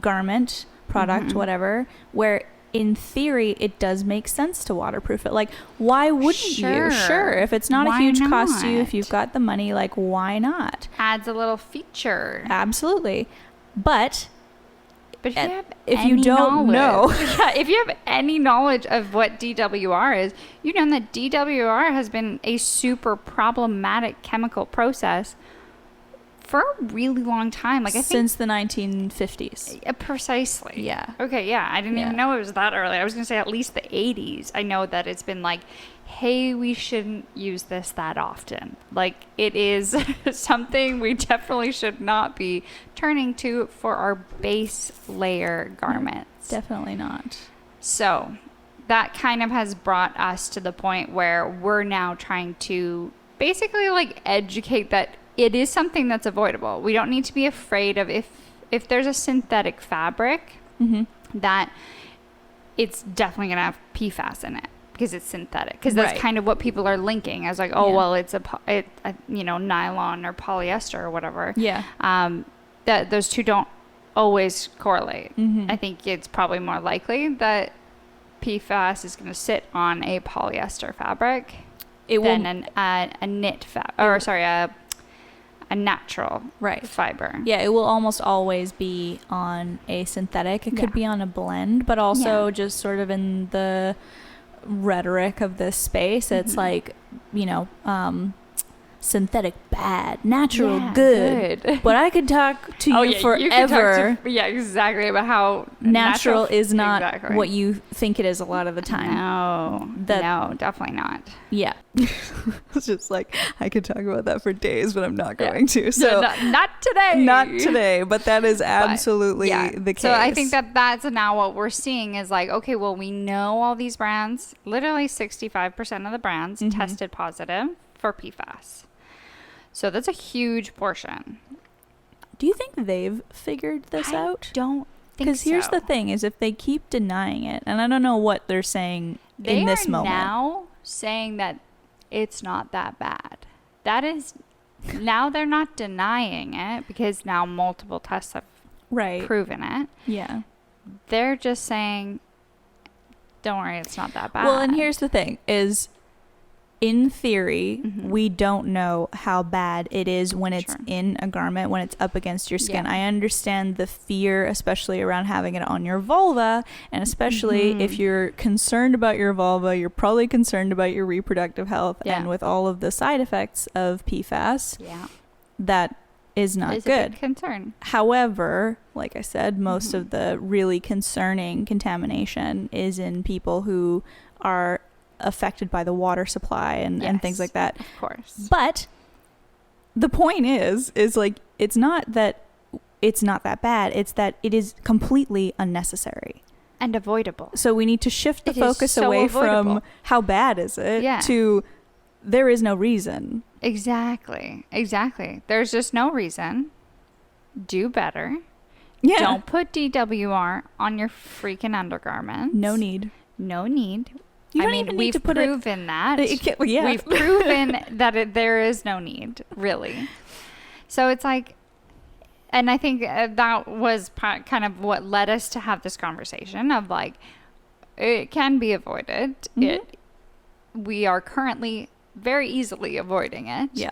Speaker 3: garment product,
Speaker 2: Mm-hmm.
Speaker 3: whatever, where in theory it does make sense to waterproof it, like why wouldn't
Speaker 2: Sure.
Speaker 3: you? Sure, if it's not
Speaker 2: Why
Speaker 3: a huge cost to you, if
Speaker 2: not?
Speaker 3: you've got the money, like why not?
Speaker 2: Adds a little feature.
Speaker 3: Absolutely. But
Speaker 2: But if
Speaker 3: And
Speaker 2: you have
Speaker 3: if
Speaker 2: any
Speaker 3: you don't know,
Speaker 2: yeah, if you have any knowledge of what DWR is, you know that DWR has been a super problematic chemical process for a really long time. Like I
Speaker 3: since the 1950s.
Speaker 2: think precisely.
Speaker 3: Yeah.
Speaker 2: Okay. Yeah. I didn't
Speaker 3: Yeah.
Speaker 2: even know it was that early. I was gonna say at least the 80s. I know that it's been like, hey, we shouldn't use this that often. Like it is something we definitely should not be turning to for our base layer garments.
Speaker 3: Definitely not.
Speaker 2: So that kind of has brought us to the point where we're now trying to basically like educate that it is something that's avoidable. We don't need to be afraid of if there's a synthetic fabric that it's definitely going to have PFAS in it because it's synthetic. Because that's
Speaker 3: Right.
Speaker 2: kind of what people are linking as like, oh,
Speaker 3: Yeah.
Speaker 2: well, it's a nylon or polyester or whatever.
Speaker 3: Yeah.
Speaker 2: That those two don't always correlate.
Speaker 3: Mm-hmm.
Speaker 2: I think it's probably more likely that PFAS is going to sit on a polyester fabric
Speaker 3: It will.
Speaker 2: than a knit fabric, or sorry, a natural
Speaker 3: Right.
Speaker 2: fiber.
Speaker 3: Yeah, it will almost always be on a synthetic. It could
Speaker 2: Yeah.
Speaker 3: be on a blend, but also
Speaker 2: Yeah.
Speaker 3: just sort of in the rhetoric of this space, it's like, synthetic bad, natural
Speaker 2: Yeah,
Speaker 3: good.
Speaker 2: good.
Speaker 3: But I could talk to you
Speaker 2: you
Speaker 3: forever.
Speaker 2: could talk to, exactly, about how
Speaker 3: Natural is not
Speaker 2: exactly.
Speaker 3: what you think it is a lot of the time.
Speaker 2: No, definitely not.
Speaker 3: Yeah.
Speaker 4: It's just like, I could talk about that for days, but I'm not
Speaker 2: Yeah.
Speaker 4: going to. So
Speaker 2: not today.
Speaker 4: not today, but that is
Speaker 2: But,
Speaker 4: absolutely
Speaker 2: yeah.
Speaker 4: the case.
Speaker 2: So I think that's now what we're seeing is like, okay, well, we know all these brands, literally 65% of the brands tested positive for PFAS. So that's a huge portion.
Speaker 3: Do you think they've figured this out?
Speaker 2: Don't think
Speaker 3: Because here's
Speaker 2: so.
Speaker 3: the thing is if they keep denying it, and I don't know what they're saying
Speaker 2: They
Speaker 3: in this
Speaker 2: are
Speaker 3: moment.
Speaker 2: now saying that it's not that bad. That is, now they're not denying it because now multiple tests have
Speaker 3: Right.
Speaker 2: proven it.
Speaker 3: Yeah.
Speaker 2: They're just saying, don't worry, it's not that bad.
Speaker 3: Well, and here's the thing is in theory, we don't know how bad it is when it's
Speaker 2: Sure.
Speaker 3: in a garment, when it's up against your skin.
Speaker 2: Yeah.
Speaker 3: I understand the fear, especially around having it on your vulva, and especially if you're concerned about your vulva, you're probably concerned about your reproductive health,
Speaker 2: Yeah.
Speaker 3: and with all of the side effects of PFAS,
Speaker 2: yeah,
Speaker 3: that is not
Speaker 2: it's a
Speaker 3: good.
Speaker 2: big concern.
Speaker 3: However, like I said, most of the really concerning contamination is in people who are affected by the water supply and things
Speaker 2: Yes,
Speaker 3: like that.
Speaker 2: Of course.
Speaker 3: But the point is like, it's not that bad. It's that it is completely unnecessary.
Speaker 2: And avoidable.
Speaker 3: So we need to shift the
Speaker 2: It is
Speaker 3: focus
Speaker 2: so
Speaker 3: away
Speaker 2: avoidable.
Speaker 3: from how bad is it
Speaker 2: Yeah.
Speaker 3: to there is no reason.
Speaker 2: Exactly. There's just no reason. Do better.
Speaker 3: Yeah.
Speaker 2: Don't put DWR on your freaking undergarments.
Speaker 3: No need.
Speaker 2: No need.
Speaker 3: You
Speaker 2: I
Speaker 3: don't
Speaker 2: mean,
Speaker 3: even need
Speaker 2: we've
Speaker 3: to put it.
Speaker 2: proven that.
Speaker 3: Yeah.
Speaker 2: We've proven that there is no need, really. So it's like, and I think that was kind of what led us to have this conversation of like, it can be avoided. We are currently very easily avoiding it.
Speaker 3: Yeah.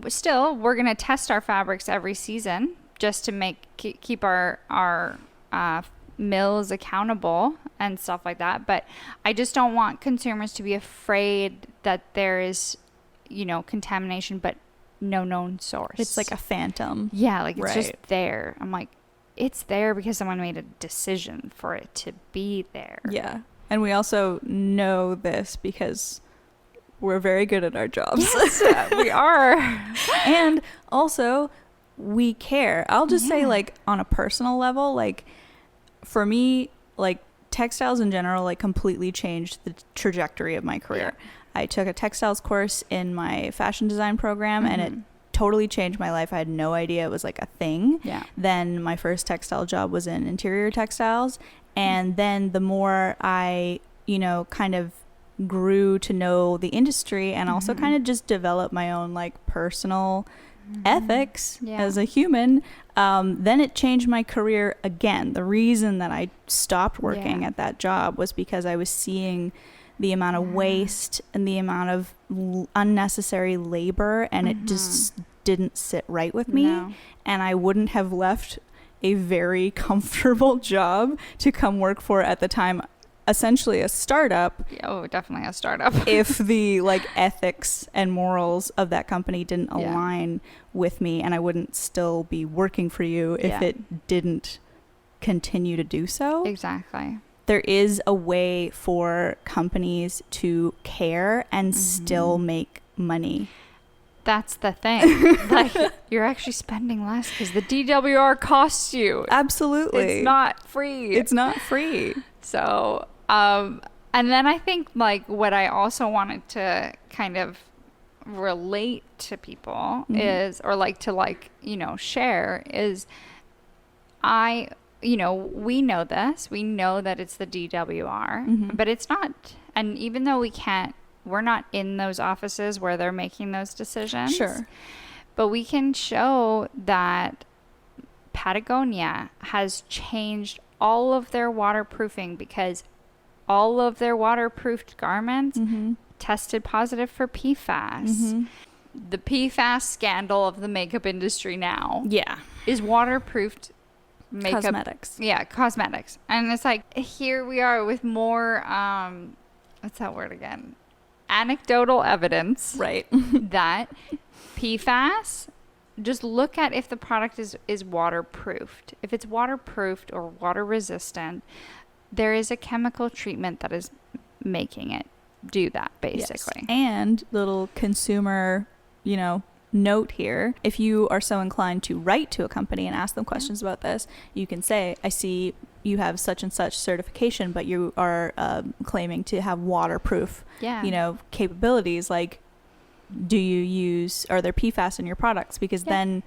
Speaker 2: Still, we're going to test our fabrics every season just to keep our mills accountable and stuff like that. But I just don't want consumers to be afraid that there is, contamination, but no known source.
Speaker 3: It's like a phantom.
Speaker 2: Yeah, like it's just
Speaker 3: Right.
Speaker 2: there. I'm like, it's there because someone made a decision for it to be there.
Speaker 3: Yeah. And we also know this because we're very good at our jobs.
Speaker 2: Yes, we are.
Speaker 3: And also, we care. I'll just say,
Speaker 2: Yeah.
Speaker 3: like, on a personal level, like, for me, like, textiles in general, like, completely changed the trajectory of my career. I took a textiles course in my fashion design program, and it totally changed my life. I had no idea it was, like, a thing.
Speaker 2: Yeah.
Speaker 3: Then my first textile job was in interior textiles. And then the more I, kind of grew to know the industry and also kind of just develop my own like personal ethics as a human, then it changed my career again. The reason that I stopped working at that job was because I was seeing the amount of waste and the amount of unnecessary labor, and it just didn't sit right with me.
Speaker 2: No.
Speaker 3: And I wouldn't have left a very comfortable job to come work for, at the time, essentially a startup.
Speaker 2: Oh, definitely a startup.
Speaker 3: If the like ethics and morals of that company didn't
Speaker 2: Yeah.
Speaker 3: align with me, and I wouldn't still be working for you if
Speaker 2: Yeah.
Speaker 3: it didn't continue to do so.
Speaker 2: Exactly.
Speaker 3: There is a way for companies to care and still make money.
Speaker 2: That's the thing. Like, you're actually spending less because the DWR costs you.
Speaker 3: Absolutely.
Speaker 2: It's not free.
Speaker 3: It's not free.
Speaker 2: So, and then I think like what I also wanted to kind of relate to people is, or like to like, you know, share is you know, we know this, we know that it's the DWR, but it's not, and even though we're not in those offices where they're making those decisions.
Speaker 3: Sure.
Speaker 2: But we can show that Patagonia has changed all of their waterproofing because all of their waterproofed garments tested positive for PFAS. The PFAS scandal of the makeup industry now
Speaker 3: Yeah.
Speaker 2: is waterproofed makeup.
Speaker 3: Cosmetics.
Speaker 2: Yeah, cosmetics. And it's like, here we are with more, what's that word again? Anecdotal evidence.
Speaker 3: Right.
Speaker 2: That PFAS, just look at if the product is waterproofed. If it's waterproofed or water resistant, there is a chemical treatment that is making it do that, basically.
Speaker 3: Yes. And little consumer, you know, note here. If you are so inclined to write to a company and ask them questions about this, you can say, I see you have such and such certification, but you are claiming to have waterproof,
Speaker 2: Yeah.
Speaker 3: you know, capabilities. Like, are there PFAS in your products? Because then,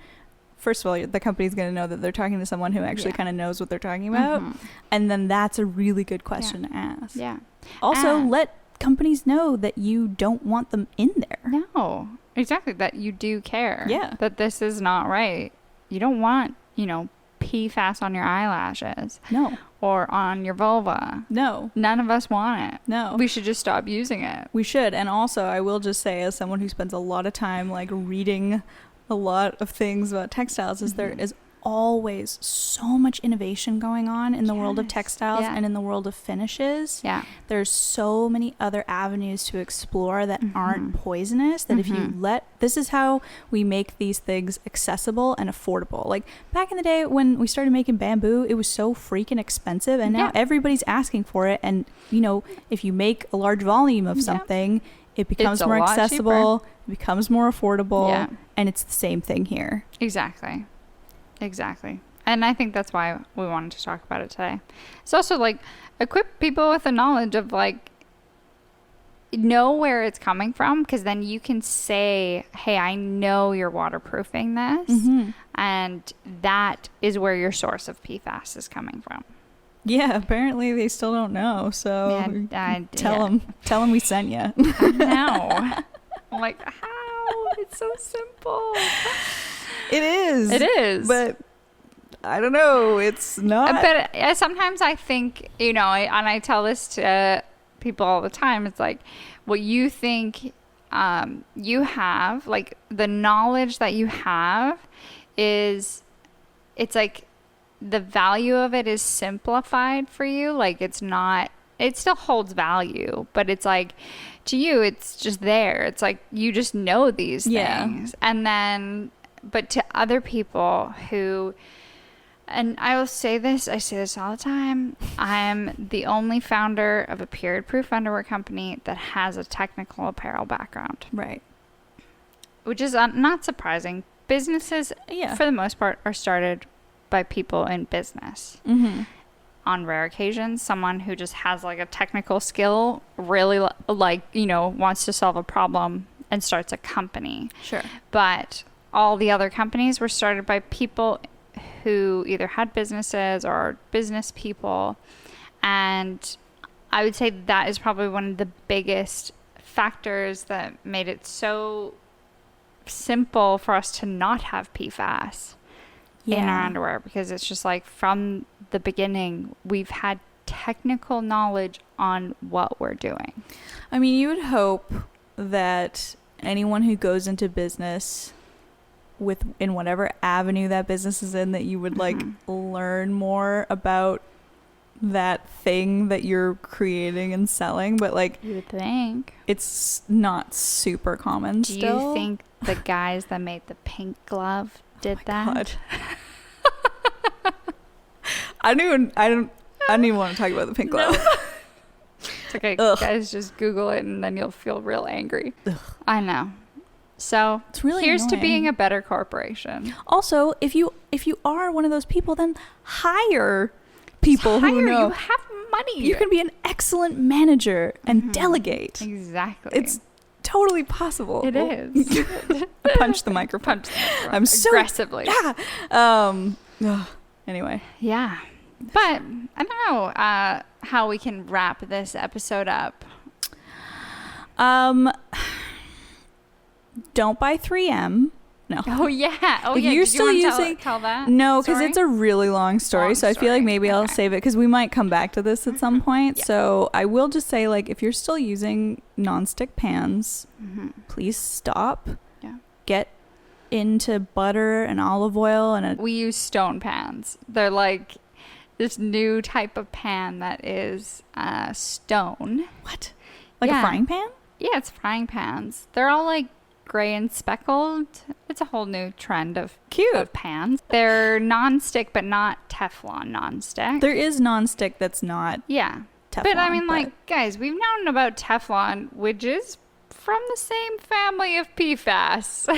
Speaker 3: first of all, the company's going to know that they're talking to someone who actually kind of knows what they're talking about. And then that's a really good question to ask.
Speaker 2: Yeah.
Speaker 3: Also,
Speaker 2: And-
Speaker 3: let companies know that you don't want them in there.
Speaker 2: No, exactly. That you do care.
Speaker 3: Yeah.
Speaker 2: That this is not right. You don't want, you know, PFAS on your eyelashes
Speaker 3: No.
Speaker 2: or on your vulva.
Speaker 3: No.
Speaker 2: None of us want it.
Speaker 3: No.
Speaker 2: We should just stop using it.
Speaker 3: We should. And also, I will just say, as someone who spends a lot of time like reading a lot of things about textiles, is there is always so much innovation going on in the world of
Speaker 2: Yes.
Speaker 3: textiles
Speaker 2: Yeah.
Speaker 3: and in the world of finishes.
Speaker 2: Yeah.
Speaker 3: There's so many other avenues to explore that aren't poisonous, that if you this is how we make these things accessible and affordable. Like back in the day when we started making bamboo, it was so freaking expensive, and now
Speaker 2: Yeah.
Speaker 3: everybody's asking for it. And you know, if you make a large volume of something, it becomes
Speaker 2: It's a
Speaker 3: more
Speaker 2: lot
Speaker 3: accessible, it becomes more affordable,
Speaker 2: Yeah.
Speaker 3: and it's the same thing here.
Speaker 2: Exactly. Exactly. And I think that's why we wanted to talk about it today. It's also like equip people with the knowledge of like know where it's coming from, because then you can say, hey, I know you're waterproofing this, and that is where your source of PFAS is coming from.
Speaker 3: Yeah, apparently they still don't know, so tell them we sent you.
Speaker 2: No. I'm like, how? It's so simple.
Speaker 3: It is.
Speaker 2: It is.
Speaker 3: But I don't know. It's not.
Speaker 2: But sometimes I think, you know, and I tell this to people all the time, it's like what you think you have, like the knowledge that you have it's like the value of it is simplified for you. Like it still holds value, but it's like to you, it's just there. It's like you just know these things. And then, but to other people who, and I say this all the time, I'm the only founder of a period-proof underwear company that has a technical apparel background.
Speaker 3: Right.
Speaker 2: Which is not surprising. Businesses, for the most part, are started by people in business. On rare occasions, someone who just has like a technical skill, really like, you know, wants to solve a problem and starts a company.
Speaker 3: Sure.
Speaker 2: But all the other companies were started by people who either had businesses or business people. And I would say that is probably one of the biggest factors that made it so simple for us to not have PFAS in our underwear, because it's just like from the beginning, we've had technical knowledge on what we're doing.
Speaker 3: I mean, you would hope that anyone who goes into business in whatever avenue that business is in, that you would like learn more about that thing that you're creating and selling, but like
Speaker 2: You would think.
Speaker 3: it's not super common
Speaker 2: Do
Speaker 3: still.
Speaker 2: you think the guys that made the pink glove did that?
Speaker 3: God. I don't even want to talk about the pink glove.
Speaker 2: It's okay,
Speaker 3: Ugh.
Speaker 2: guys, just Google it and then you'll feel real angry. I know. So
Speaker 3: It's really
Speaker 2: here's to
Speaker 3: annoying.
Speaker 2: being a better corporation.
Speaker 3: Also, if you are one of those people, then hire people who know.
Speaker 2: You have money.
Speaker 3: You can be an excellent manager and delegate.
Speaker 2: Exactly.
Speaker 3: It's totally possible.
Speaker 2: It is.
Speaker 3: I punched the microphone. I'm so
Speaker 2: aggressively.
Speaker 3: Yeah. Anyway.
Speaker 2: Yeah. But I don't know how we can wrap this episode up.
Speaker 3: Don't buy 3M. No.
Speaker 2: Oh yeah. Oh
Speaker 3: If
Speaker 2: yeah.
Speaker 3: you're
Speaker 2: Did
Speaker 3: still
Speaker 2: you wanna
Speaker 3: using
Speaker 2: tell that?
Speaker 3: No, because
Speaker 2: story?
Speaker 3: it's a really long story.
Speaker 2: Long
Speaker 3: So I feel like
Speaker 2: story.
Speaker 3: maybe I'll
Speaker 2: Okay.
Speaker 3: save it because we might come back to this at some point.
Speaker 2: Yeah.
Speaker 3: So I will just say, like, if you're still using nonstick pans, please stop.
Speaker 2: Yeah.
Speaker 3: Get into butter and olive oil and
Speaker 2: We use stone pans. They're like this new type of pan that is stone.
Speaker 3: what? Like
Speaker 2: Yeah.
Speaker 3: a frying pan?
Speaker 2: Yeah, it's frying pans. They're all like gray and speckled. It's a whole new trend of
Speaker 3: Cute.
Speaker 2: pans. They're non-stick, but not Teflon non-stick.
Speaker 3: There is nonstick that's not
Speaker 2: Yeah.
Speaker 3: Teflon.
Speaker 2: But I mean, like, guys, we've known about Teflon, which is from the same family of PFAS.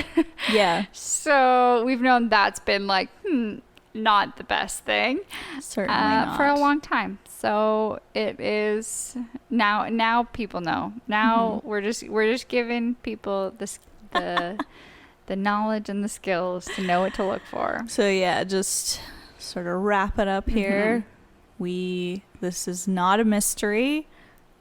Speaker 3: yeah,
Speaker 2: So we've known that's been like, not the best thing
Speaker 3: certainly not.
Speaker 2: for a long time. So it is now people know. Now we're just giving people the knowledge and the skills to know what to look for.
Speaker 3: So yeah, just sort of wrap it up here. This is not a mystery.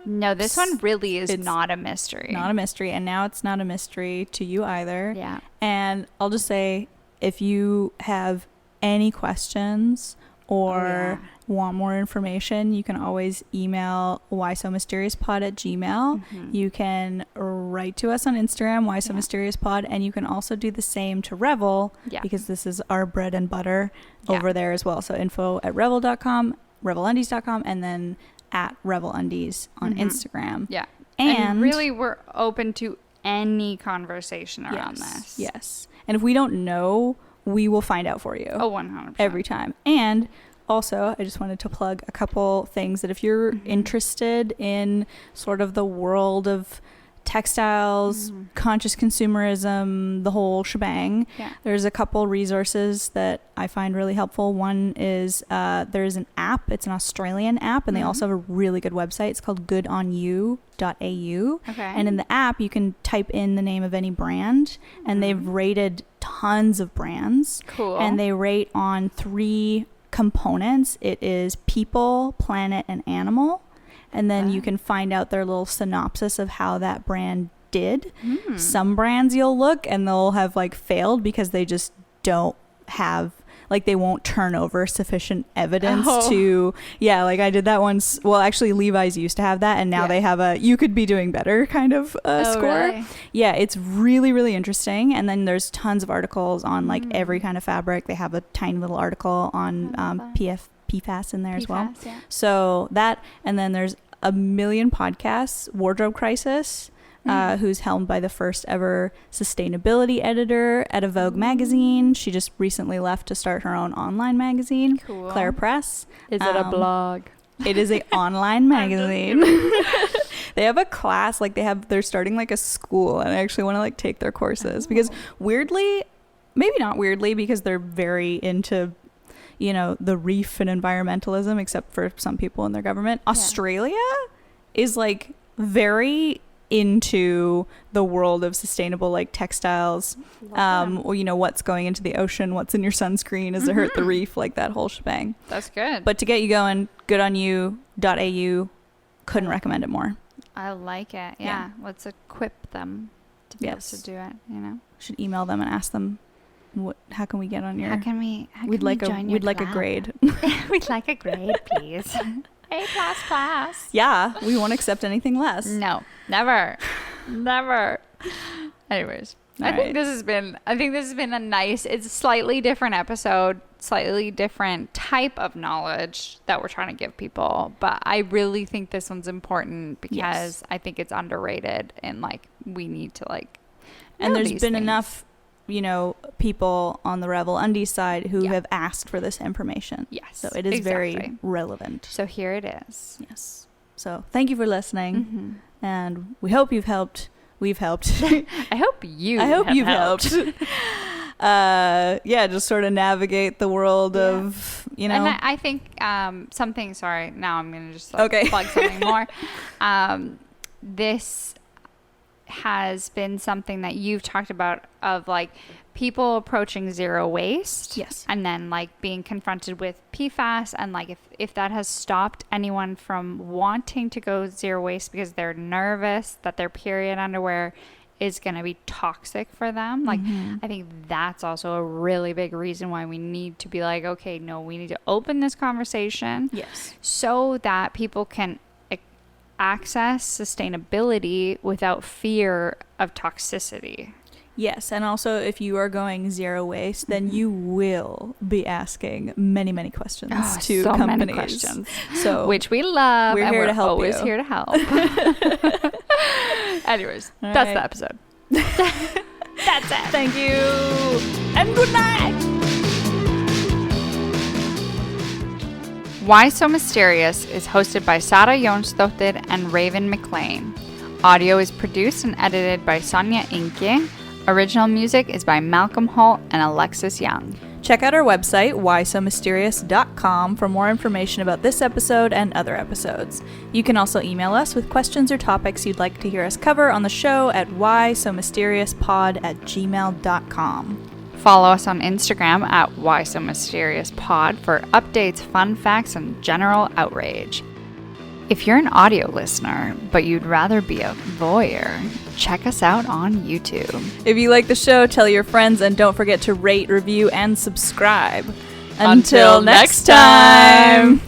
Speaker 2: No, this one really is
Speaker 3: It's
Speaker 2: not a mystery.
Speaker 3: Not a mystery, and now it's not a mystery to you either.
Speaker 2: Yeah.
Speaker 3: And I'll just say, if you have any questions or want more information, you can always email whysomysteriouspod@gmail. You can write to us on Instagram, whysomysteriouspod, and you can also do the same to Revel, because this is our bread and butter over there as well. So info@revel.com, revelundies.com, and then @revelundies on Instagram.
Speaker 2: Yeah.
Speaker 3: And
Speaker 2: really, we're open to any conversation around this.
Speaker 3: Yes. And if we don't know, we will find out for you.
Speaker 2: Oh, 100%.
Speaker 3: Every time. And also, I just wanted to plug a couple things that if you're interested in sort of the world of textiles, conscious consumerism, the whole shebang, there's a couple resources that I find really helpful. One is there's an app. It's an Australian app, and they also have a really good website. It's called goodonu.au.
Speaker 2: Okay.
Speaker 3: And in the app, you can type in the name of any brand, and they've rated tons of brands.
Speaker 2: Cool.
Speaker 3: And they rate on 3 components. It is people, planet, and animal. And then you can find out their little synopsis of how that brand did. Some brands you'll look and they'll have like failed because they just don't have, like, they won't turn over sufficient evidence to, like I did that once. Well, actually Levi's used to have that, and now they have a you could be doing better kind of score. Really? Yeah, it's really, really interesting. And then there's tons of articles on like every kind of fabric. They have a tiny little article on PFAS in there as well.
Speaker 2: Yeah.
Speaker 3: So that, and then there's a million podcasts. Wardrobe Crisis, who's helmed by the first ever sustainability editor at a Vogue magazine. She just recently left to start her own online magazine,
Speaker 2: Cool.
Speaker 3: Claire Press.
Speaker 2: Is it a blog?
Speaker 3: It is a online magazine. They have a class, like they're starting like a school, and I actually want to like take their courses because weirdly, maybe not weirdly, because they're very into, you know, the reef and environmentalism, except for some people in their government. Australia is like very into the world of sustainable like textiles, or, you know, what's going into the ocean, what's in your sunscreen, does it hurt the reef, like that whole shebang.
Speaker 2: That's good.
Speaker 3: But to get you going, goodonu.au, couldn't recommend it more.
Speaker 2: I like it. Yeah. Let's equip them to be able to do it, you know?
Speaker 3: Should email them and ask them, how can we get on your,
Speaker 2: How can we
Speaker 3: we'd like
Speaker 2: join
Speaker 3: a
Speaker 2: your
Speaker 3: we'd like a
Speaker 2: club?
Speaker 3: grade.
Speaker 2: We'd like a grade, please. A++.
Speaker 3: Yeah, we won't accept anything less.
Speaker 2: No, never. Never. Anyways. I think this has been a nice, it's a slightly different episode, slightly different type of knowledge that we're trying to give people. But I really think this one's important because I think it's underrated and like we need to like
Speaker 3: and
Speaker 2: know
Speaker 3: there's
Speaker 2: these
Speaker 3: been
Speaker 2: things.
Speaker 3: enough, you know, people on the Revel Undies side who have asked for this information.
Speaker 2: Yes.
Speaker 3: So it is very relevant.
Speaker 2: So here it is.
Speaker 3: Yes. So thank you for listening. And we hope you've helped. We've helped.
Speaker 2: I hope you've
Speaker 3: helped. Just sort of navigate the world of, you know.
Speaker 2: And I think something, sorry, now I'm going to just plug something more. This has been something that you've talked about of like people approaching zero waste.
Speaker 3: Yes.
Speaker 2: And then like being confronted with PFAS and like if that has stopped anyone from wanting to go zero waste because they're nervous that their period underwear is going to be toxic for them. Like I think that's also a really big reason why we need to be like, okay, no, we need to open this conversation.
Speaker 3: Yes.
Speaker 2: So that people can access sustainability without fear of toxicity.
Speaker 3: Yes, and also if you are going zero waste, then you will be asking many, many questions to
Speaker 2: so
Speaker 3: companies.
Speaker 2: Many questions.
Speaker 3: So
Speaker 2: which we love.
Speaker 3: We're
Speaker 2: and
Speaker 3: here
Speaker 2: we're
Speaker 3: to help
Speaker 2: always
Speaker 3: you.
Speaker 2: here to help. Anyways,
Speaker 3: All
Speaker 2: that's
Speaker 3: right.
Speaker 2: the episode. That's it.
Speaker 3: Thank you, and good night.
Speaker 2: Why So Mysterious is hosted by Sara Jonsdottir and Raven McLean. Audio is produced and edited by Sonia Inke. Original music is by Malcolm Holt and Alexis Young.
Speaker 3: Check out our website, whysomysterious.com, for more information about this episode and other episodes. You can also email us with questions or topics you'd like to hear us cover on the show at whysomysteriousPod@gmail.com.
Speaker 2: Follow us on Instagram at Why So Mysterious Pod for updates, fun facts, and general outrage. If you're an audio listener, but you'd rather be a voyeur, check us out on YouTube.
Speaker 3: If you like the show, tell your friends, and don't forget to rate, review, and subscribe.
Speaker 2: Until next time.